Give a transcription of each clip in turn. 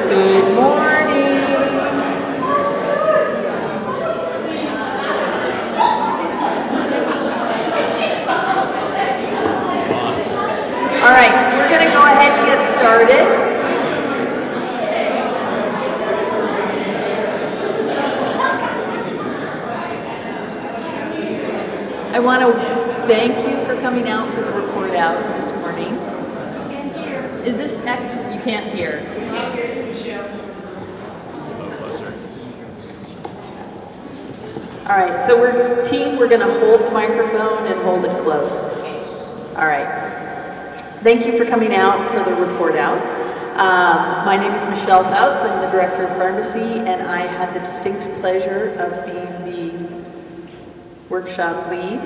Good morning. All right, we're going to go ahead and get started. I want to thank you for coming out for the report out this morning. Is this, you can't hear. All right, so we're going to hold the microphone and hold it close. All right. Thank you for coming out for the report out. My name is Michelle Fouts. I'm the Director of Pharmacy, and I had the distinct pleasure of being the workshop lead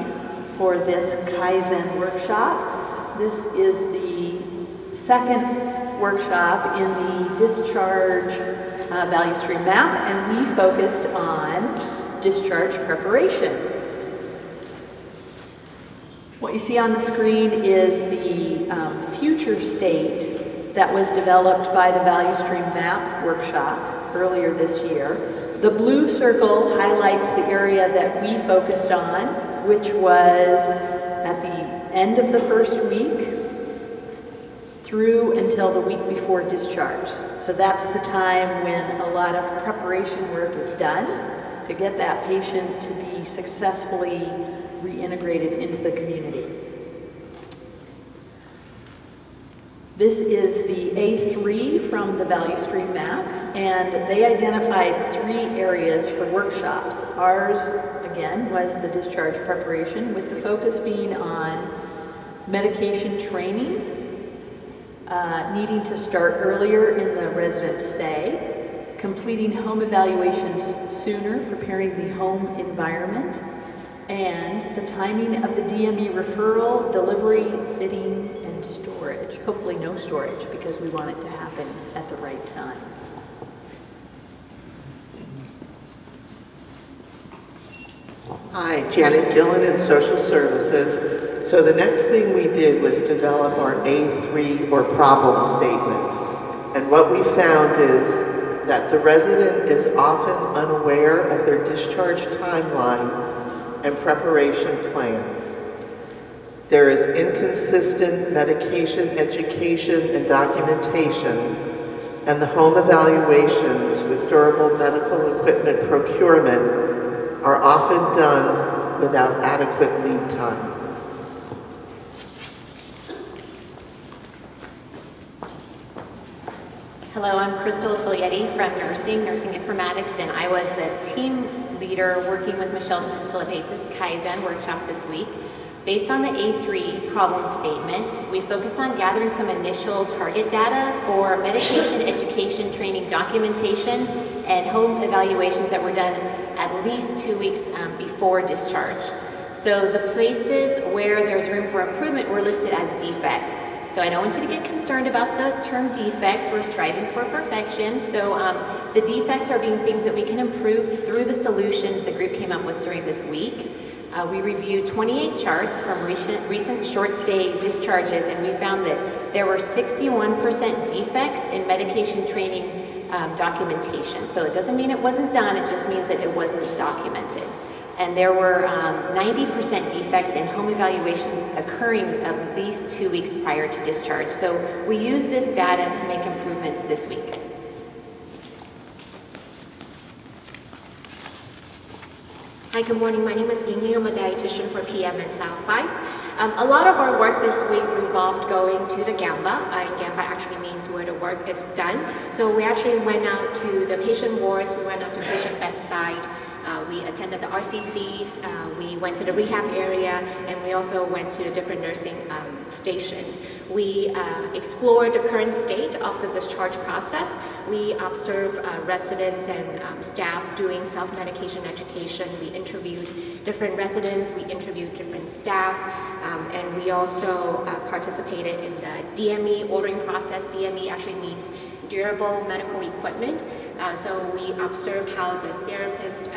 for this Kaizen workshop. This is the second workshop in the discharge value stream map, and we focused on discharge preparation. What you see on the screen is the future state that was developed by the value stream map workshop earlier this year. The blue circle highlights the area that we focused on, which was at the end of the first week through until the week before discharge. So that's the time when a lot of preparation work is done to get that patient to be successfully reintegrated into the community. This is the A3 from the value stream map, and they identified 3 areas for workshops. Ours, again, was the discharge preparation, with the focus being on medication training, needing to start earlier in the resident stay, completing home evaluations sooner, preparing the home environment, and the timing of the DME referral, delivery, fitting, and storage. Hopefully no storage, because we want it to happen at the right time. Hi, Janet Gillen in Social Services. So the next thing we did was develop our A3 or problem statement. And what we found is that the resident is often unaware of their discharge timeline and preparation plans. There is inconsistent medication education and documentation, and the home evaluations with durable medical equipment procurement are often done without adequate lead time. Hello, I'm Crystal Filietti from Nursing Informatics, and I was the team leader working with Michelle to facilitate this Kaizen workshop this week. Based on the A3 problem statement, we focused on gathering some initial target data for medication education training documentation and home evaluations that were done at least 2 weeks before discharge. So the places where there's room for improvement were listed as defects. So I don't want you to get concerned about the term defects. We're striving for perfection. So the defects are being things that we can improve through the solutions the group came up with during this week. We reviewed 28 charts from recent short stay discharges, and we found that there were 61% defects in medication training documentation. So it doesn't mean it wasn't done, it just means that it wasn't documented. And there were 90% defects in home evaluations occurring at least 2 weeks prior to discharge. So we use this data to make improvements this week. Hi, good morning. My name is Ying. I'm a dietitian for PM in South 5. A lot of our work this week involved going to the Gamba. Gamba actually means where the work is done. So we actually went out to the patient wards, we went out to patient bedside, we attended the RCCs, we went to the rehab area, and we also went to the different nursing stations. We explored the current state of the discharge process. We observed residents and staff doing self-medication education. We interviewed different residents, we interviewed different staff, and we also participated in the DME ordering process. DME actually means durable medical equipment. So we observe how the therapists,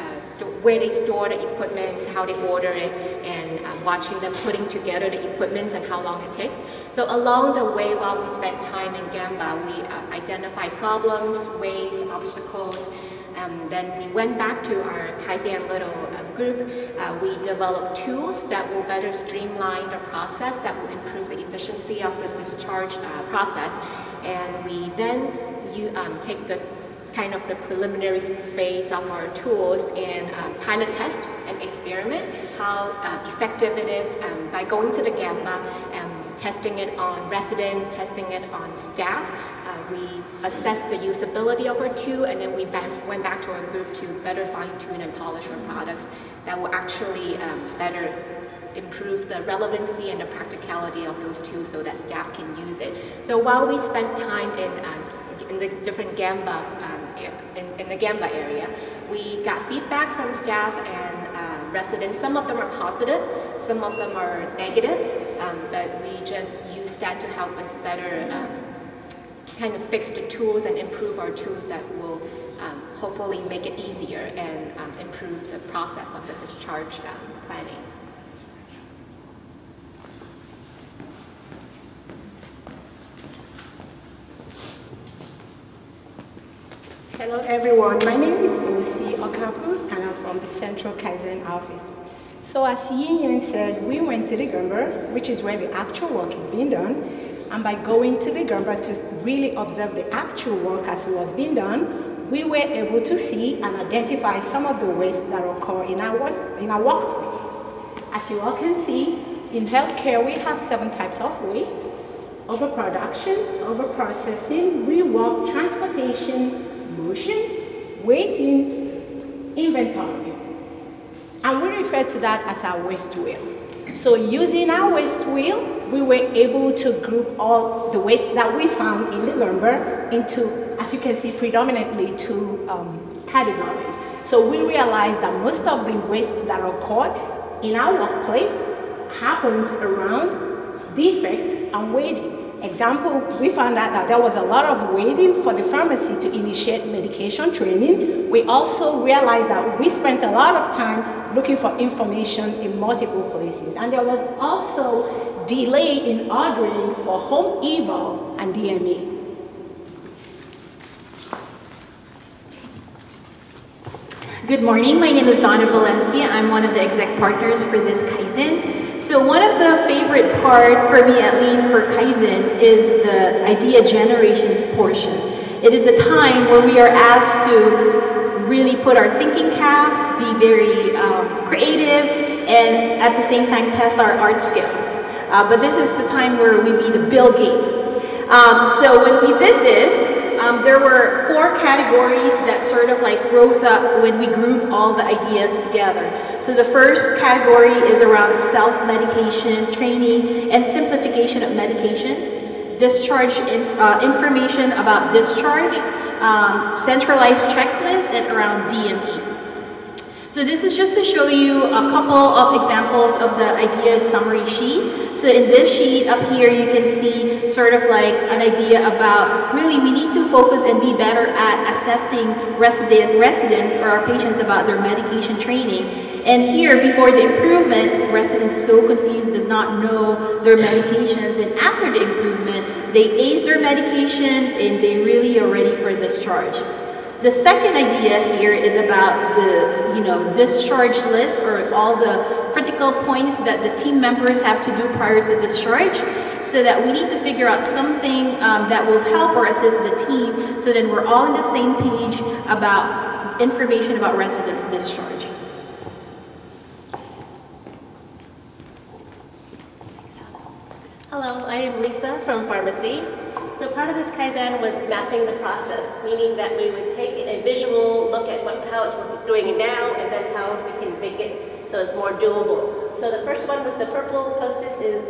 where they store the equipment, how they order it, and watching them putting together the equipment and how long it takes. So along the way, while we spend time in Gamba, we identify problems, ways, obstacles. Then we went back to our Kaizen little group. We developed tools that will better streamline the process, that will improve the efficiency of the discharge process. And we then take the kind of the preliminary phase of our tools and pilot test and experiment how effective it is by going to the Gamba and testing it on residents, testing it on staff. We assessed the usability of our tool, and then we went back to our group to better fine-tune and polish our products that will actually better improve the relevancy and the practicality of those tools so that staff can use it. So while we spent time in the different Gamba, in the Gamba area, we got feedback from staff and residents. Some of them are positive, some of them are negative, but we just use that to help us better kind of fix the tools and improve our tools that will hopefully make it easier and improve the process of the discharge planning. Hello everyone, my name is Lucy Okapu and I'm from the Central Kaizen office. So as Yin Yang said, we went to the Gamba, which is where the actual work is being done, and by going to the Gamba to really observe the actual work as it was being done, we were able to see and identify some of the waste that occur in our workplace. As you all can see, in healthcare we have 7 types of waste: overproduction, overprocessing, rework, transportation, motion, waiting, inventory. And we refer to that as our waste wheel. So using our waste wheel, we were able to group all the waste that we found in the lumber into, as you can see, predominantly 2 categories. So we realized that most of the waste that occurred in our workplace happens around defect and waiting. Example, we found out that there was a lot of waiting for the pharmacy to initiate medication training. We also realized that we spent a lot of time looking for information in multiple places. And there was also delay in ordering for home eval and DME. Good morning, my name is Donna Valencia. I'm one of the exec partners for this Kaizen. So one of the favorite part, for me at least, for Kaizen is the idea generation portion. It is the time where we are asked to really put our thinking caps, be very creative, and at the same time test our art skills. But this is the time where we be the Bill Gates. So when we did this, there were 4 categories that sort of like rose up when we group all the ideas together. So the first category is around self-medication, training, and simplification of medications, discharge information about discharge, centralized checklists, and around DME. So this is just to show you a couple of examples of the idea summary sheet. So in this sheet up here, you can see sort of like an idea about really we need to focus and be better at assessing residents or our patients about their medication training. And here, before the improvement, residents so confused, does not know their medications, and after the improvement, they ace their medications and they really are ready for discharge. The second idea here is about the discharge list, or all the critical points that the team members have to do prior to discharge, so that we need to figure out something that will help or assist the team, so then we're all on the same page about information about residents' discharge. Hello, I am Lisa from pharmacy. So part of this Kaizen was mapping the process, meaning that we would take a visual look at how it's doing it now, and then how we can make it so it's more doable. So the first one with the purple post-its is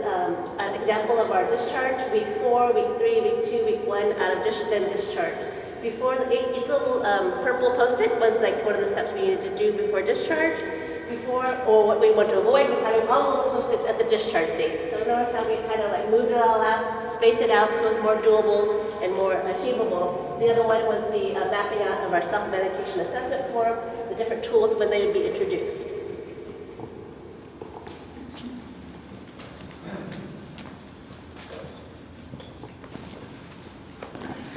an example of our discharge, week 4, week 3, week 2, week 1, out of then discharge. Before, each little purple post-it was like one of the steps we needed to do before discharge. before, or what we want to avoid was having all of the post-its at the discharge date. So notice how we kind of like moved it all out, spaced it out so it's more doable and more achievable. The other one was the mapping out of our self-medication assessment form, the different tools when they would be introduced.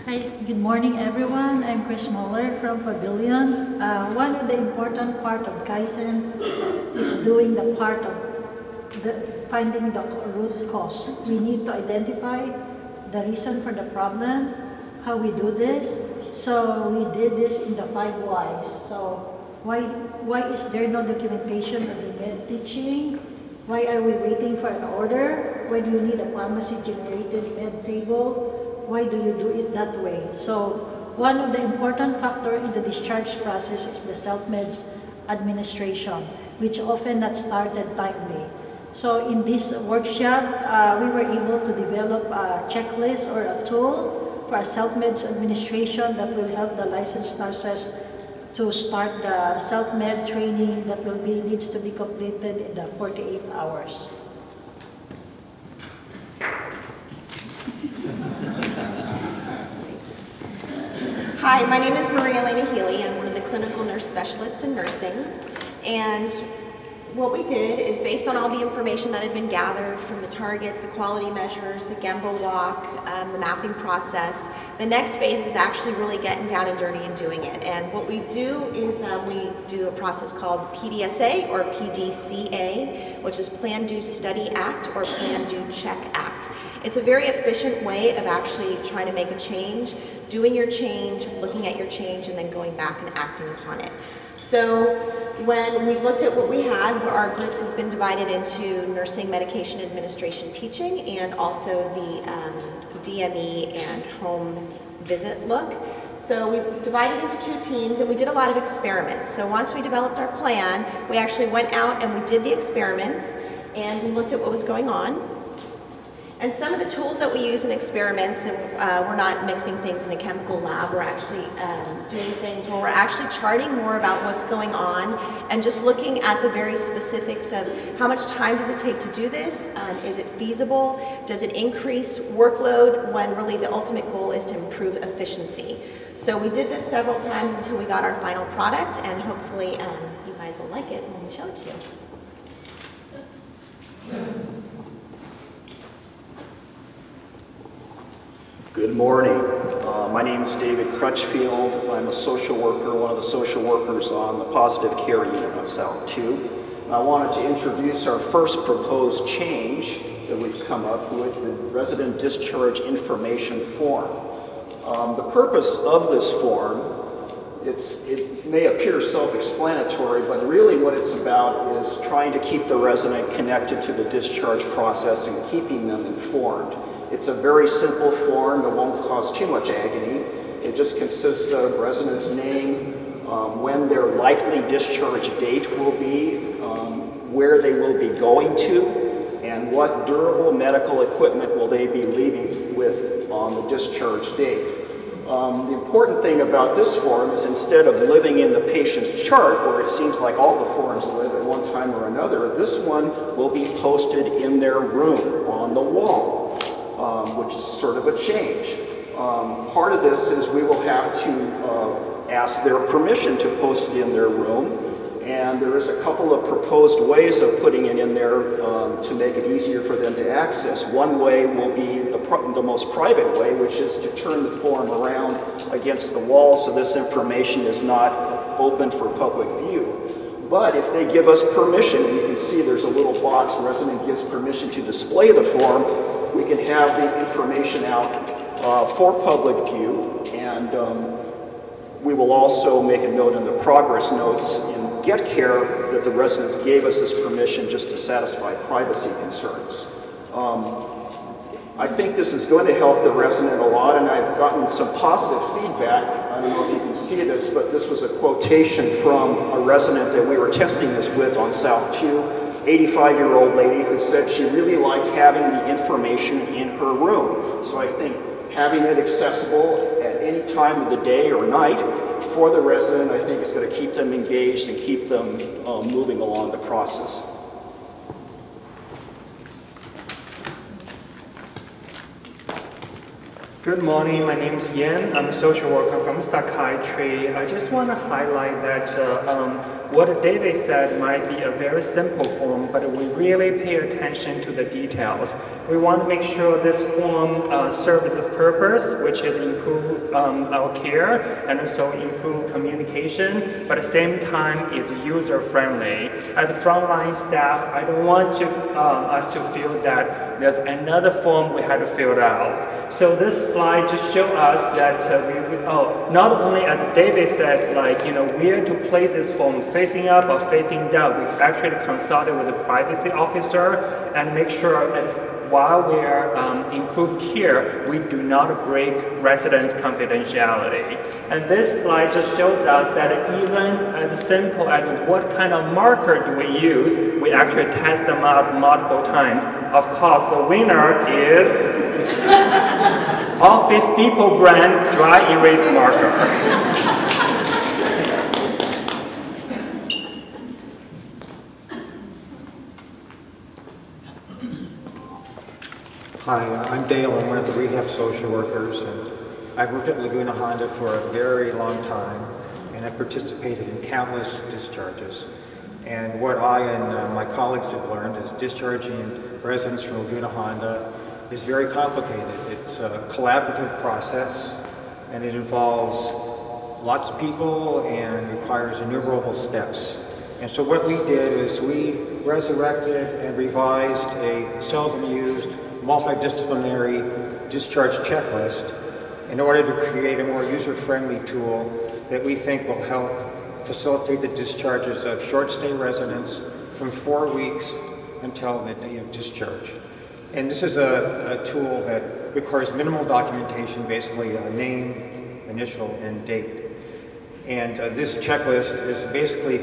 Hi, good morning everyone. I'm Chris Moller from Pavilion. One of the important part of Kaizen is doing the part of finding the root cause. We need to identify the reason for the problem, how we do this. So we did this in the 5 whys. So why is there no documentation of the med teaching? Why are we waiting for an order? Why do you need a pharmacy generated med table? Why do you do it that way? So one of the important factors in the discharge process is the self-meds administration, which often not started timely. So in this workshop, we were able to develop a checklist or a tool for self-meds administration that will help the licensed nurses to start the self-med training that needs to be completed in the 48 hours. Hi, my name is Maria Elena Healy. I'm one of the clinical nurse specialists in nursing. And what we did is based on all the information that had been gathered from the targets, the quality measures, the Gemba walk, the mapping process, the next phase is actually really getting down and dirty and doing it. And what we do is we do a process called PDSA or PDCA, which is Plan, Do, Study, Act, or Plan, Do, Check, Act. It's a very efficient way of actually trying to make a change, doing your change, looking at your change, and then going back and acting upon it. So when we looked at what we had, our groups have been divided into nursing medication administration teaching and also the DME and home visit look. So we divided into 2 teams and we did a lot of experiments. So once we developed our plan, we actually went out and we did the experiments and we looked at what was going on. And some of the tools that we use in experiments, and we're not mixing things in a chemical lab, we're actually doing things where we're actually charting more about what's going on and just looking at the very specifics of how much time does it take to do this, is it feasible, does it increase workload when really the ultimate goal is to improve efficiency. So we did this several times until we got our final product, and hopefully you guys will like it when we show it to you. Good morning. My name is David Crutchfield. I'm a social worker, one of the social workers on the Positive Care Unit on South 2. I wanted to introduce our first proposed change that we've come up with, the Resident Discharge Information Form. The purpose of this form, it may appear self-explanatory, but really what it's about is trying to keep the resident connected to the discharge process and keeping them informed. It's a very simple form that won't cause too much agony. It just consists of resident's name, when their likely discharge date will be, where they will be going to, and what durable medical equipment will they be leaving with on the discharge date. The important thing about this form is instead of living in the patient's chart, where it seems like all the forms live at one time or another, this one will be posted in their room on the wall. Which is sort of a change. Part of this is we will have to ask their permission to post it in their room, and there is a couple of proposed ways of putting it in there to make it easier for them to access. One way will be the most private way, which is to turn the form around against the wall so this information is not open for public view. But if they give us permission, and you can see there's a little box, resident gives permission to display the form, we can have the information out for public view, and we will also make a note in the progress notes in Get Care that the residents gave us this permission just to satisfy privacy concerns. I think this is going to help the resident a lot, and I've gotten some positive feedback. I don't know if you can see this, but this was a quotation from a resident that we were testing this with on South 2. 85-year-old lady who said she really liked having the information in her room. So I think Having it accessible at any time of the day or night for the resident, I think, is going to keep them engaged and keep them moving along the process. Good morning, my name is Yan. I'm a social worker from psychiatry. I just want to highlight that what David said might be a very simple form, but we really pay attention to the details. We want to make sure this form serves a purpose, which is improve our care and also improve communication, but at the same time it's user-friendly. As frontline staff, I don't want us to feel that there's another form we had to fill out. So this slide just shows us that not only as David said, where to place this form, facing up or facing down. We actually consulted with the privacy officer and make sure while we are improve care, we do not break residents' confidentiality. And this slide just shows us that even as simple as what kind of marker do we use, we actually test them out multiple times. Of course, the winner is Office Depot brand dry erase marker. Hi, I'm Dale. I'm one of the rehab social workers, and I've worked at Laguna Honda for a very long time, and I've participated in countless discharges. And what I and my colleagues have learned is discharging residents from Laguna Honda is very complicated. It's a collaborative process, and it involves lots of people and requires innumerable steps. And so what we did is we resurrected and revised a seldom used multidisciplinary discharge checklist in order to create a more user-friendly tool that we think will help facilitate the discharges of short-stay residents from 4 weeks until the day of discharge. And this is a tool that requires minimal documentation, basically a name, initial, and date. And this checklist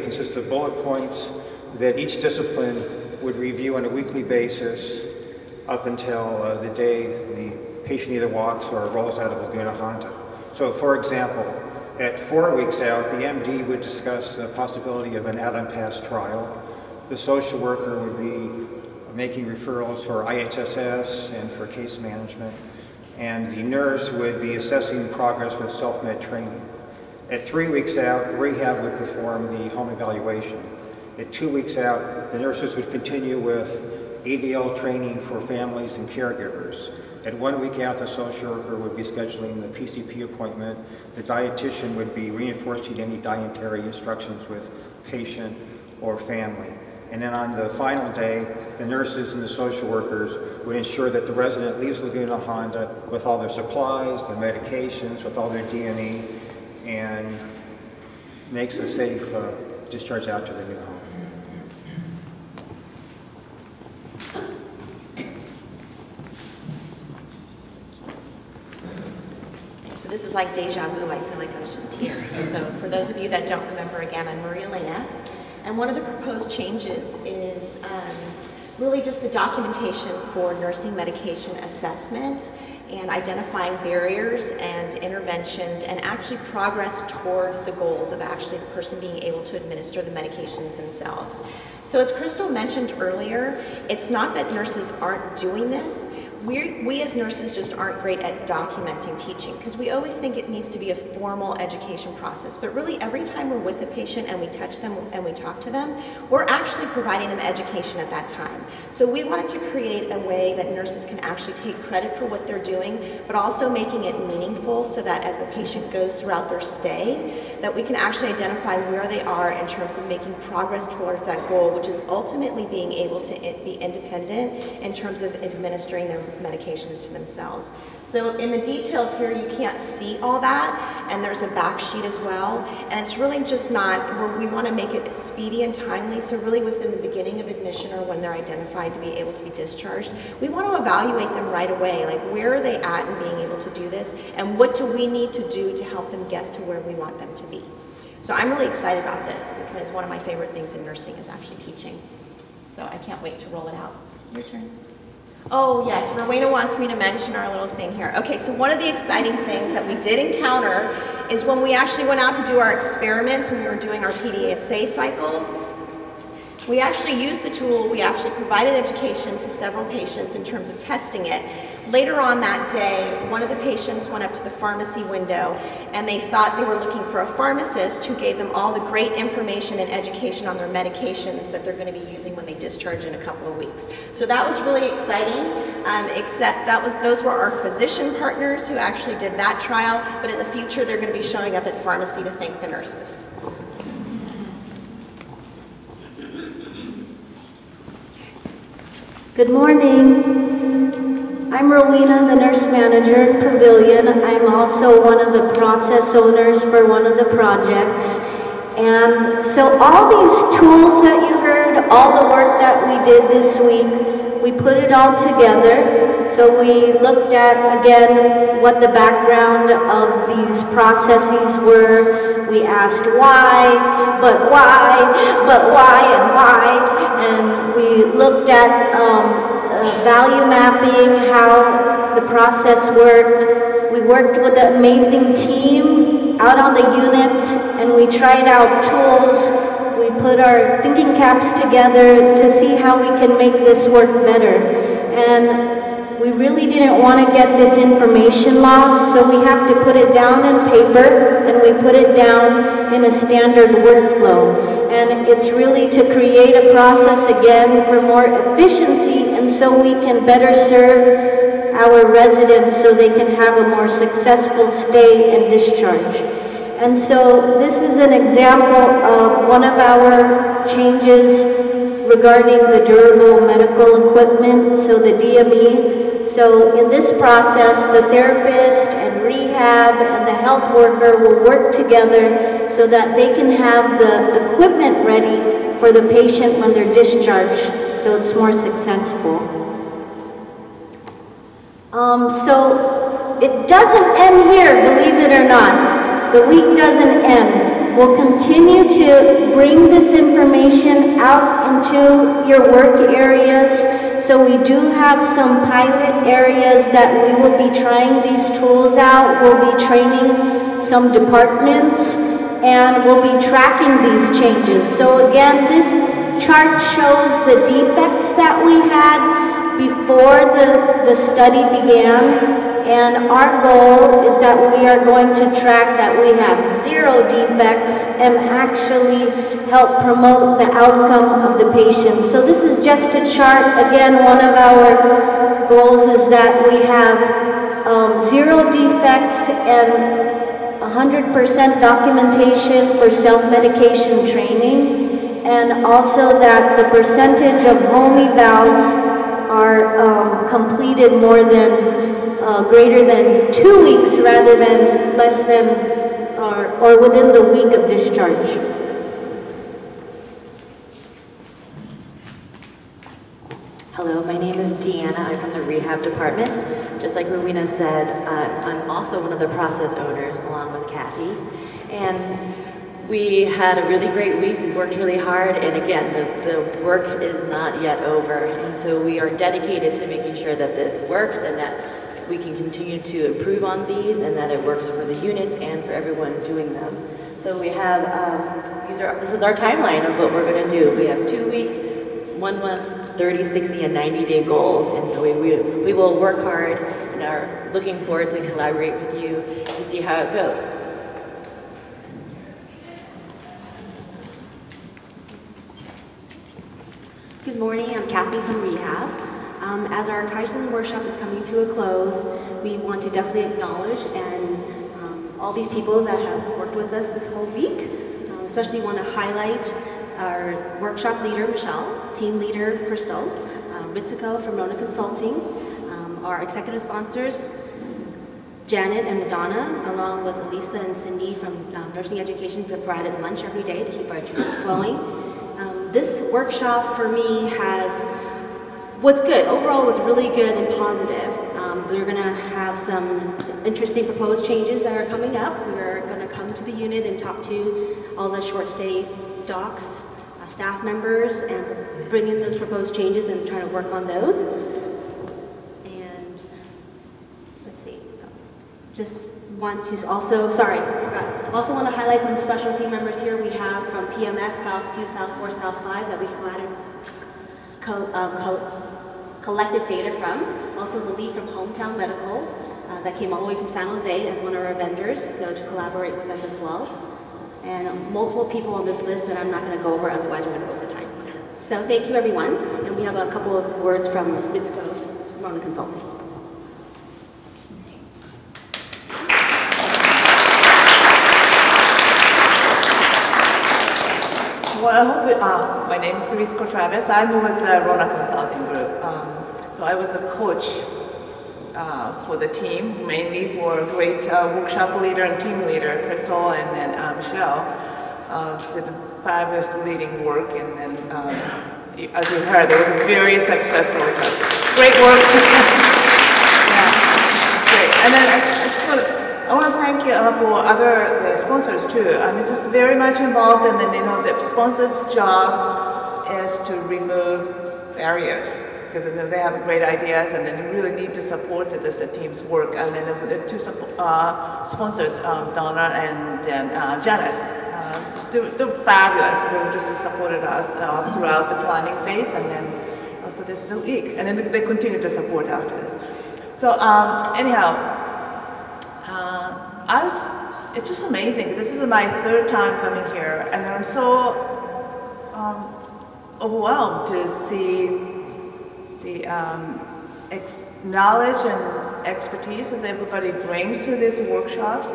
consists of bullet points that each discipline would review on a weekly basis up until the day the patient either walks or rolls out of Laguna Honda. So for example, at 4 weeks out, the MD would discuss the possibility of an out-on-pass trial. The social worker would be making referrals for IHSS and for case management. And the nurse would be assessing progress with self-med training. At 3 weeks out, the rehab would perform the home evaluation. At 2 weeks out, the nurses would continue with ADL training for families and caregivers. At 1 week out, the social worker would be scheduling the PCP appointment. The dietitian would be reinforcing any dietary instructions with patient or family. And then on the final day, the nurses and the social workers would ensure that the resident leaves Laguna Honda with all their supplies, their medications, with all their D&E, and makes a safe discharge out to their new home. This is like deja vu. I feel like I was just here. So for those of you that don't remember, again, I'm Maria Elena. And one of the proposed changes is really just the documentation for nursing medication assessment and identifying barriers and interventions and actually progress towards the goals of actually the person being able to administer the medications themselves. So as Crystal mentioned earlier, it's not that nurses aren't doing this. We as nurses just aren't great at documenting teaching because we always think it needs to be a formal education process. But really every time we're with a patient and we touch them and we talk to them, we're actually providing them education at that time. So we wanted to create a way that nurses can actually take credit for what they're doing, but also making it meaningful so that as the patient goes throughout their stay, that we can actually identify where they are in terms of making progress towards that goal, which is ultimately being able to be independent in terms of administering their medications to themselves. So in the details here, you can't see all that, and there's a back sheet as well, and it's really just not, where we want to make it speedy and timely, so really within the beginning of admission or when they're identified to be able to be discharged, we want to evaluate them right away, like where are they at in being able to do this, and what do we need to do to help them get to where we want them to be. So I'm really excited about this because one of my favorite things in nursing is actually teaching. So I can't wait to roll it out. Your turn. Oh yes, Rowena wants me to mention our little thing here. Okay, so one of the exciting things that we did encounter is when we actually went out to do our experiments, when we were doing our PDSA cycles, we actually used the tool, we actually provided education to several patients in terms of testing it. Later on that day, one of the patients went up to the pharmacy window and they thought they were looking for a pharmacist who gave them all the great information and education on their medications that they're going to be using when they discharge in a couple of weeks. So that was really exciting, except those were our physician partners who actually did that trial, but in the future they're going to be showing up at pharmacy to thank the nurses. Good morning. I'm Rowena, the nurse manager in Pavilion. I'm also one of the process owners for one of the projects. And so all these tools that you heard, all the work that we did this week, we put it all together. So we looked at, again, what the background of these processes were. We asked why, and why. And we looked at value mapping, how the process worked. We worked with an amazing team out on the units, and we tried out tools. We put our thinking caps together to see how we can make this work better. And we really didn't want to get this information lost, so we have to put it down in paper, and we put it down in a standard workflow. And it's really to create a process again for more efficiency, and so we can better serve our residents so they can have a more successful stay and discharge. And so this is an example of one of our changes regarding the durable medical equipment, so the DME. So in this process, the therapist and rehab and the health worker will work together so that they can have the equipment ready for the patient when they're discharged, so it's more successful. So it doesn't end here, believe it or not. The week doesn't end. We'll continue to bring this information out into your work areas. So we do have some pilot areas that we will be trying these tools out. We'll be training some departments, and we'll be tracking these changes. So again, this chart shows the defects that we had before the study began. And our goal is that we are going to track that we have 0 defects and actually help promote the outcome of the patient. So this is just a chart. Again, one of our goals is that we have 0 defects and 100% documentation for self-medication training, and also that the percentage of home evals are completed more than greater than 2 weeks rather than less than or within the week of discharge. Hello, my name is Deanna. I'm from the rehab department. Just like Rowena said, I'm also one of the process owners along with Kathy. And we had a really great week. We worked really hard, and again, the work is not yet over. And so we are dedicated to making sure that this works and that we can continue to improve on these and that it works for the units and for everyone doing them. So we have, this is our timeline of what we're going to do. We have 2 week, 1 month, 30, 60, and 90-day goals. And so we will work hard and are looking forward to collaborate with you to see how it goes. Good morning, I'm Kathy from Rehab. As our Kaizen workshop is coming to a close, we want to definitely acknowledge all these people that have worked with us this whole week. Especially want to highlight our workshop leader, Michelle, team leader, Crystal, Ritsuko from Rona Consulting, our executive sponsors, Janet and Madonna, along with Lisa and Cindy from Nursing Education, provided lunch every day to keep our juices flowing. This workshop for me was good. Overall, it was really good and positive. We're going to have some interesting proposed changes that are coming up. We're going to come to the unit and talk to all the short stay docs, staff members, and bring in those proposed changes and try to work on those. just want to also, also want to highlight some special team members here. We have from PMS South 2, South 4, South 5 that we collected data from. Also the lead from Hometown Medical that came all the way from San Jose as one of our vendors, so to collaborate with us as well. And multiple people on this list that I'm not going to go over, otherwise we're going to go over time. So thank you everyone, and we have a couple of words from Ritzko, Rona Consulting. Well, my name is Ritzko Travis. I'm with the Rona Consulting Group. So I was a coach for the team, mainly for great workshop leader and team leader, Crystal, and then Michelle. Did fabulous leading work, and then as you heard, it was a very successful, great work. Yeah, great. And then I want to thank you for other sponsors too. It's just very much involved, and then the sponsors' job is to remove barriers, because they have great ideas, and then you really need to support this team's work. And then the two sponsors, Donna and then Janet, they're fabulous. They just supported us throughout the planning phase, and then also this week, and then they continue to support after this. So anyhow. It's just amazing. This is my third time coming here, and I'm so overwhelmed to see the knowledge and expertise that everybody brings to these workshops.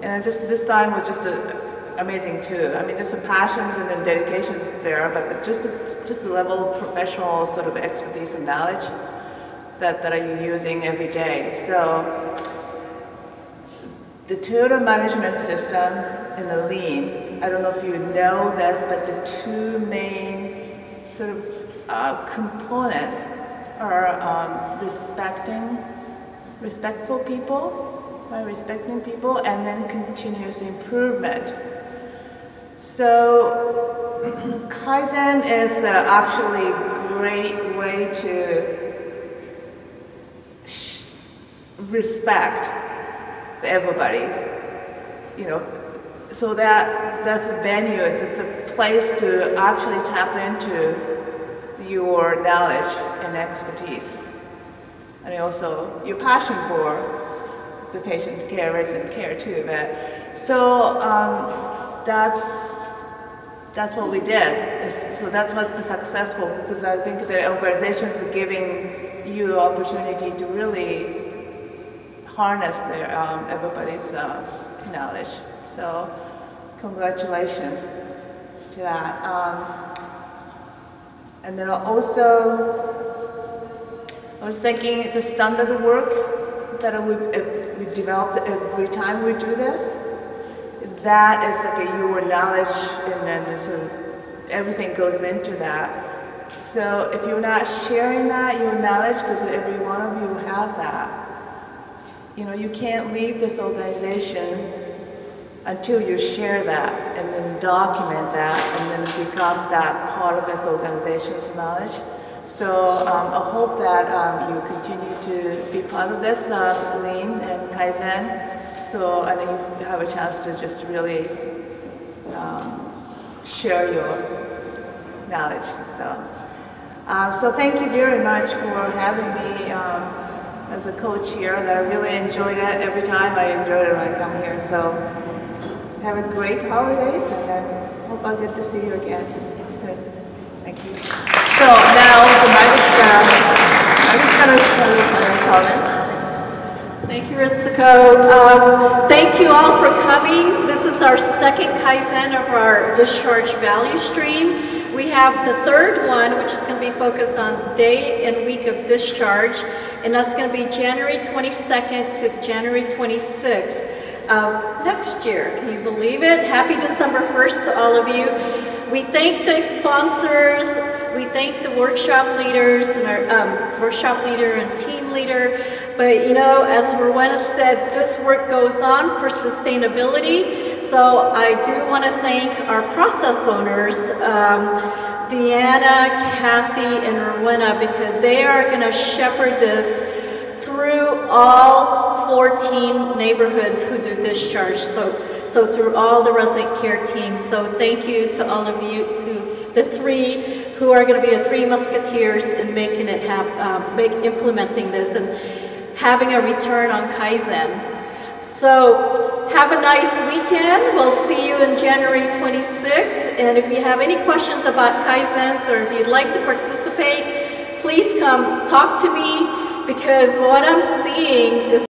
And just this time was just amazing too. I mean, just the passions and the dedications there, but just the level of professional sort of expertise and knowledge that I'm using every day. So. The total management system and the lean, I don't know if you know this, but the two main sort of components are respectful people, respecting people, and then continuous improvement. So Kaizen is actually a great way to respect everybody, so that's a venue. It's just a place to actually tap into your knowledge and expertise, and also your passion for the patient care, resident care too. But so that's what we did. So that's what the successful, because I think the organizations are giving you opportunity to really harness their everybody's knowledge. So congratulations to that. And then also, I was thinking the standard work that we developed every time we do this, that is like your knowledge, and then sort of everything goes into that. So if you're not sharing that, your knowledge, because every one of you have that, you can't leave this organization until you share that and then document that, and then it becomes that part of this organization's knowledge. So I hope that you continue to be part of this Lean and Kaizen. So I think you have a chance to just really share your knowledge. So thank you very much for having me as a coach here. That I really enjoyed it every time. I enjoyed it when I come here. So have a great holidays, and then hope I'll get to see you again soon. Thank you. So now the I'm just going to tell you my comments. Thank you, Ritsuko. Thank you all for coming. This is our second Kaizen of our discharge value stream. We have the third one, which is going to be focused on day and week of discharge, and that's going to be January 22nd to January 26th of next year. Can you believe it? Happy December 1st to all of you. We thank the sponsors, we thank the workshop leaders, and our workshop leader and team leader. But as Rowena said, this work goes on for sustainability. So I do want to thank our process owners, Deanna, Kathy, and Rowena, because they are going to shepherd this through all 14 neighborhoods who do discharge. So through all the resident care teams. So thank you to all of you, to the three who are going to be the three musketeers in making it happen, implementing this and having a return on Kaizen. So have a nice weekend. We'll see you in January 26th. And if you have any questions about Kaizens or if you'd like to participate, please come talk to me, because what I'm seeing is